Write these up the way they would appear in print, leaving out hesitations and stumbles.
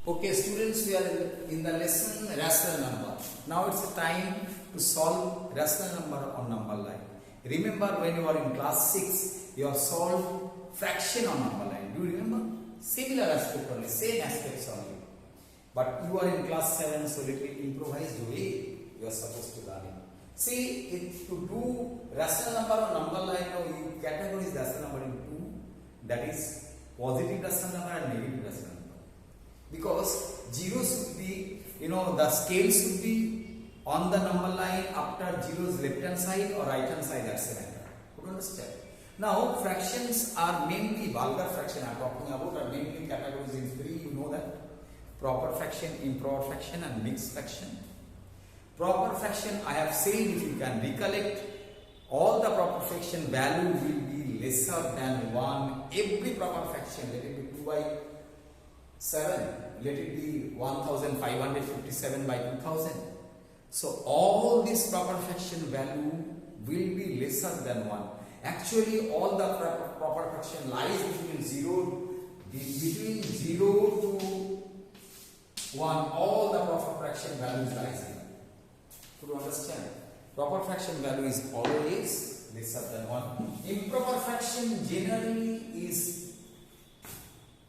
Okay, students, we are in the lesson rational number. Now it's a time to solve rational number on number line. Remember when you are in class 6, you have solved fraction on number line. Do you remember? Similar aspect only, same aspects only. But you are in class 7, so little improvised way you are supposed to learn it. See, if to do rational number on number line, now you categorize rational number in two. That is positive rational number and negative rational number. Because 0 should be, the scale should be on the number line after 0's left hand side or right hand side, that's the matter. You understand? Now, fractions are mainly vulgar fraction I am talking about, are mainly categories in three, you know that. Proper fraction, improper fraction and mixed fraction. Proper fraction, I have said, if you can recollect, all the proper fraction value will be lesser than 1. Every proper fraction, let it be 2 by 7, let it be 1557 by 2000. So all this proper fraction value will be lesser than 1. Actually, all the proper fraction lies between 0 to 1. All the proper fraction values lies in. To understand, proper fraction value is always lesser than 1. Improper fraction generally is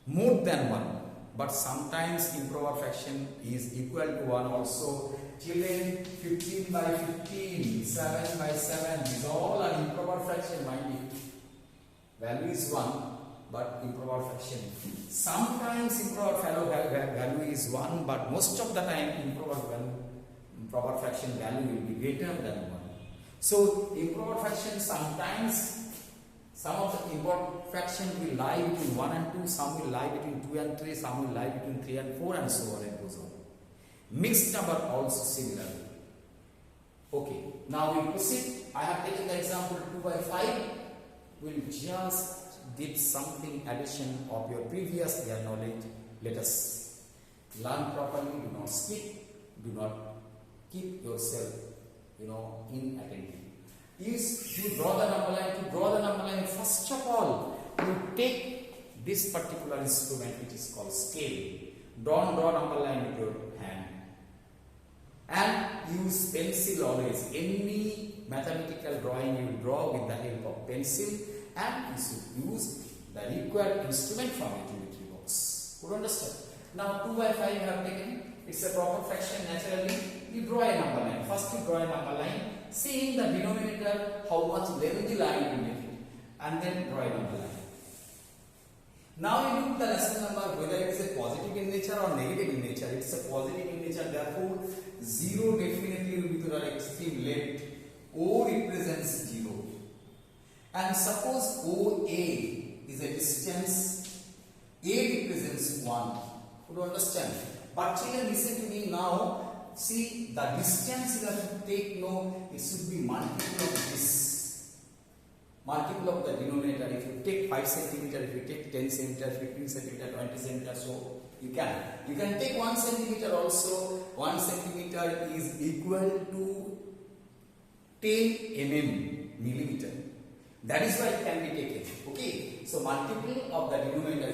more than 1. But sometimes improper fraction is equal to 1 also. Children, 15 by 15, 7 by 7, these all are improper fraction, mind you. Value is 1, but improper fraction. Sometimes improper value is 1, but most of the time improper fraction value will be greater than 1. So improper fraction sometimes, some of the improper fraction will lie between 1 and 2, some will lie between 2 and 3, some will lie between 3 and 4, and so on and goes on. Mixed number also similarly. Okay, now we proceed. I have taken the example 2 by 5. We'll just did something addition of your previous year knowledge. Let us learn properly, do not skip, do not keep yourself, inattentive. Is you draw the number line. To draw the number line, first of all, you take this particular instrument which is called scale. Don't draw number line with your hand. And use pencil always. Any mathematical drawing you draw with the help of pencil, and you should use the required instrument from a geometry box. Could you understand? Now 2 by 5 you have taken. It's a proper fraction. Naturally, you draw a number line. First you draw a number line, seeing the denominator, how much lengthy line you make it, and then draw a number line. Now you look the rational number, whether it is a positive in nature or negative in nature. It's a positive in nature, therefore 0 definitely will be to the extreme left. O represents 0. And suppose OA is a distance, A represents 1. Could you understand? But children, listen to me now. See, the distance you have to take, it should be multiple of this. Multiple of the denominator. If you take 5 cm, if you take 10 cm, 15 cm, 20 cm, so you can. You can take 1 cm also. 1 cm is equal to 10 millimeter. That is why it can be taken. Okay. So multiple of the denominator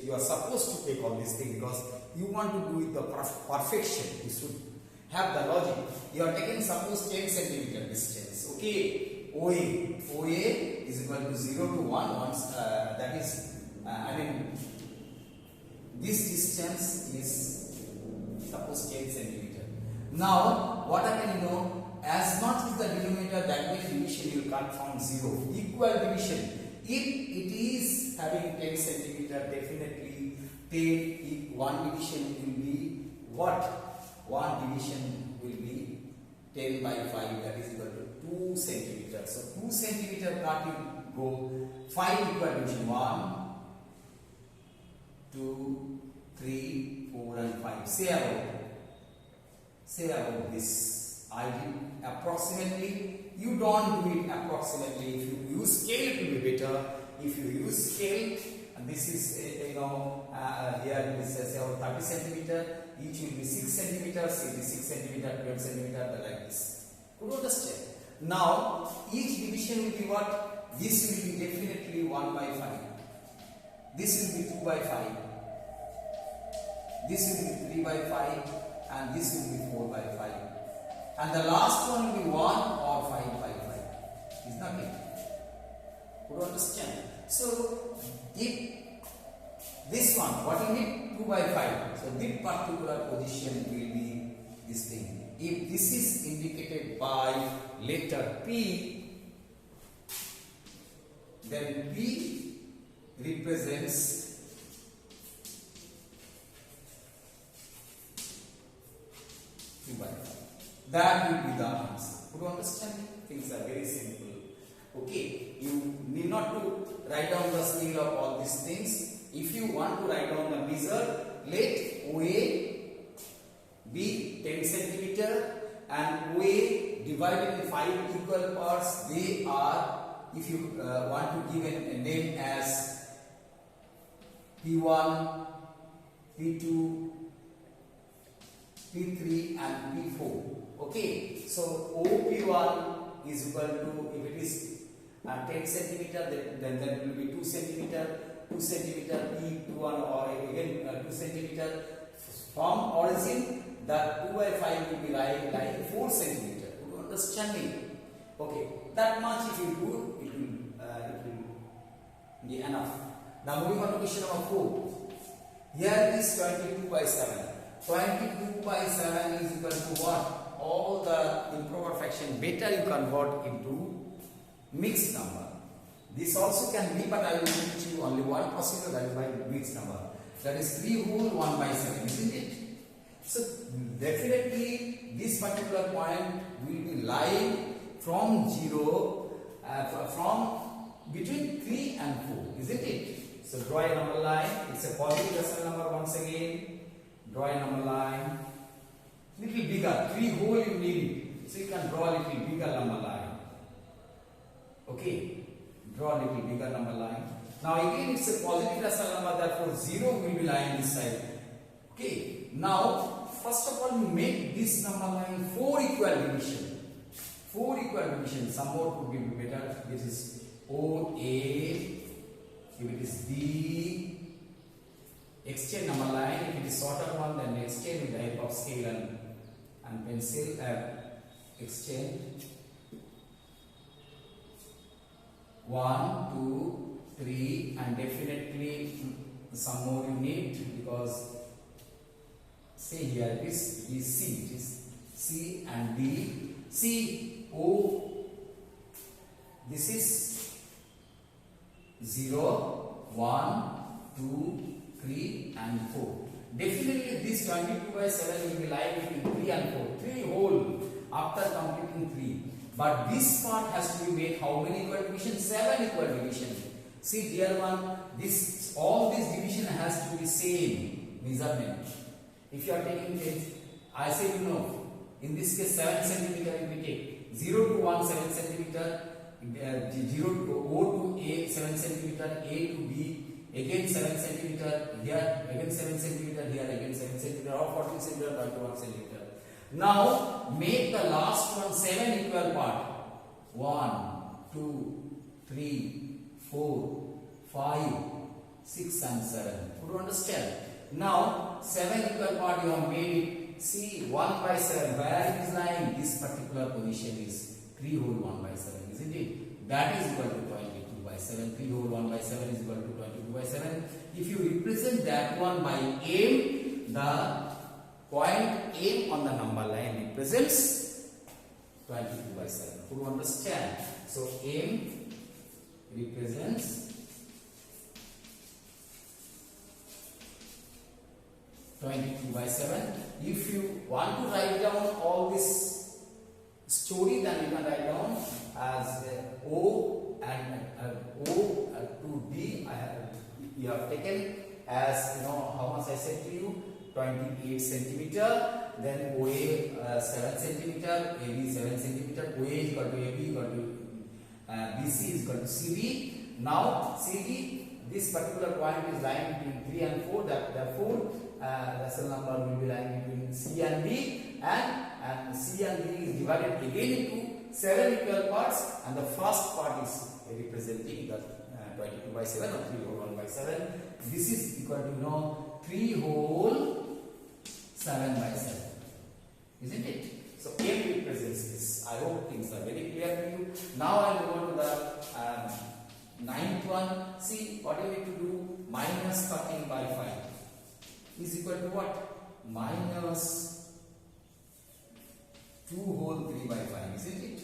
you are supposed to take all these things because you want to do it the perfection. You should have the logic. You are taking suppose 10 cm distance. Okay. OA is equal to 0 to 1. Once that is, this distance is suppose 10 cm. Now, what I can as much as the denominator, that means division you can't find 0. Equal division. If it is having 10 cm, definitely 1 division will be what? 1 division will be 10 by 5, that is equal to 2 cm. So 2 cm can't you go 5 equal division 1, 2, 3, 4 and 5. Say about this. I did approximately. You don't do it approximately. If you use scale, it will be better. If you use scale, and this is here it is 30 cm. Each will be 6 cm. It is 6 cm, 12 cm, like this. Could you understand? Now each division will be what? This will be definitely 1 by 5. This will be 2 by 5. this will be 3 by 5, and this will be 4 by 5. And the last one will be 1 or 5 by 5. Is not it? Would you understand? So, if this one, what you need? 2 by 5. So, this particular position will be this thing. If this is indicated by letter P, then P represents that will be the answer. Could you understand? Things are very simple. Okay, you need not to write down the scale of all these things. If you want to write down the measure, let OA be 10 centimeter and OA divided in 5 equal parts. They are, if you want to give a name as P1, P2, P3 and P4. Okay, so OP1 is equal to, if it is 10 centimeter, then it will be 2 centimeter, 2 centimeter, P21 or again 2 centimeter. From origin, the 2 by 5 will be lying 4 centimeter. You understanding? Okay, that much if you do, it will be enough. Now moving on to question number 4. Here is 22 by 7. 22 by 7 is equal to what? All the improper fraction better you convert into mixed number. This also can be, but I will teach you only one procedure, that is by mixed number. That is 3 whole 1 by 7, isn't it? So definitely this particular point will be lying from 0, from between 3 and 4, isn't it? So draw a number line. It's a positive decimal number once again. Draw a number line. Little bigger. 3 whole you need. So you can draw a little bigger number line. Okay. Draw a little bigger number line. Now again it's a positive decimal number, therefore 0 will be lying this side. Okay. Now first of all you make this number line 4 equal division. 4 equal division. Some more could be better. This is OA. If it is D, exchange number line. If it is shorter one, then exchange with the help of scale and pencil. Exchange 1, 2, 3, and definitely some more you need, because say here it is C. It is C and D. C, O. This is 0, 1, 2, 3 and 4. Definitely this 22 by 7 will be lying between 3 and 4. 3 whole after completing 3. But this part has to be made how many equal division? 7 equal division. See dear one, this all this division has to be same measurement. If you are taking this, I say you know, in this case 7 centimeter if we take 0 to 1 7 centimeter, 0 to O to A 7 centimeter, A to B again 7 centimeter, here again 7 centimeter, here again 7 centimeter, or 14 centimeter, 21 centimeter. Now make the last one 7 equal part. 1, 2, 3, 4, 5, 6 and 7. Could you understand? Now 7 equal part you have made it. See 1 by 7, where it is lying? This particular position is 3 whole 1 by 7, isn't it? That is equal to 22 by 7. 3 whole 1 by 7 is equal to 22 by 7. If you represent that one by M, the point M on the number line represents 22 by 7. Could you understand? So M represents 22 by 7. If you want to write down all this story, then you can write down as O and O to D. You have taken as, you know, how much I said to you, 28 centimeter. Then OA 7 centimeter, AB 7 centimeter. OA is equal to AB, equal to BC is equal to CD. Now CD, this particular point is lying between 3 and 4. Therefore, the cell number will be lying between C and D, and C and D is divided again into 7 equal parts, and the first part is representing the 22 by 7 or 3 whole 1 by 7. This is equal to 3 whole 7 by 7. Isn't it? So M represents this. I hope things are very clear to you. Now I will go to the ninth one. See what you need to do. Minus 13 by 5 is equal to what? Minus 2 whole 3 by 5. Isn't it?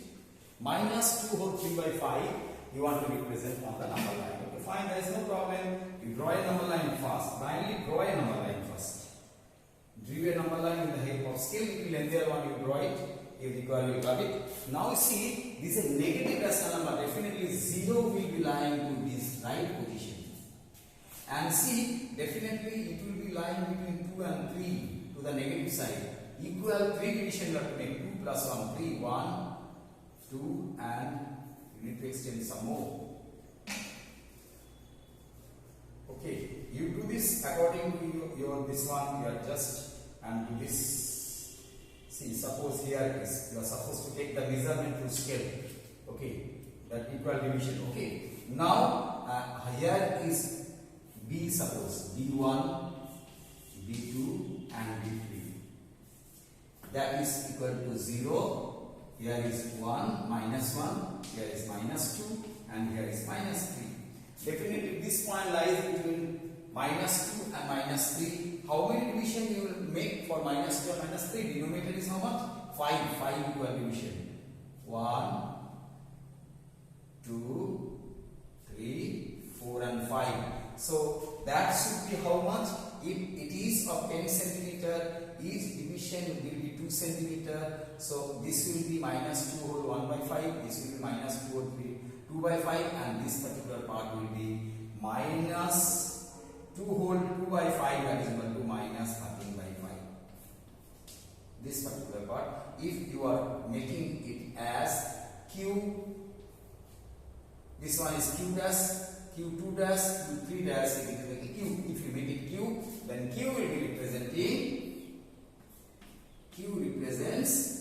Minus 2 whole 3 by 5 you want to represent on the number line. Okay, fine, there is no problem. You draw a number line first. Blindly draw a number line first. Drew a number line with the help of scale. It will lengthier one, you draw it. If required, you got it. Now see, this is a negative rational number. Definitely 0 will be lying to this right position. And see, definitely it will be lying between 2 and 3 to the negative side. Equal 3 division you have to make. 2 plus 1, 3, 1, 2, and you need to extend some more. Okay, you do this according to your this one. You adjust and do this. See, suppose here is you are supposed to take the measurement to scale. Okay, that equal division. Okay, now here is B. Suppose B1, B2, and B3. That is equal to 0. Here is 1, minus 1. Here is minus 2, and here is minus 3. Definitely this point lies between minus 2 and minus 3. How many division you will make for minus 2 and minus 3? Denominator is how much? 5. 5 equal division. 1, 2, 3, 4 and 5. So that should be how much? If it is of 10 centimeter, each division will be 2 centimeter. So this will be minus 2 whole 1 by 5. This will be minus 2 whole 2 by 5, and this particular part will be minus 2 whole 2 by 5, that is equal to minus 13 by 5. This particular part, if you are making it as Q, this one is Q dash, Q2 dash, Q3 dash, if you make it Q, if you make it Q, then Q will be representing, Q represents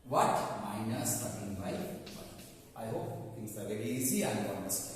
what? Minus 13 by 5. I hope things are very easy and you understand.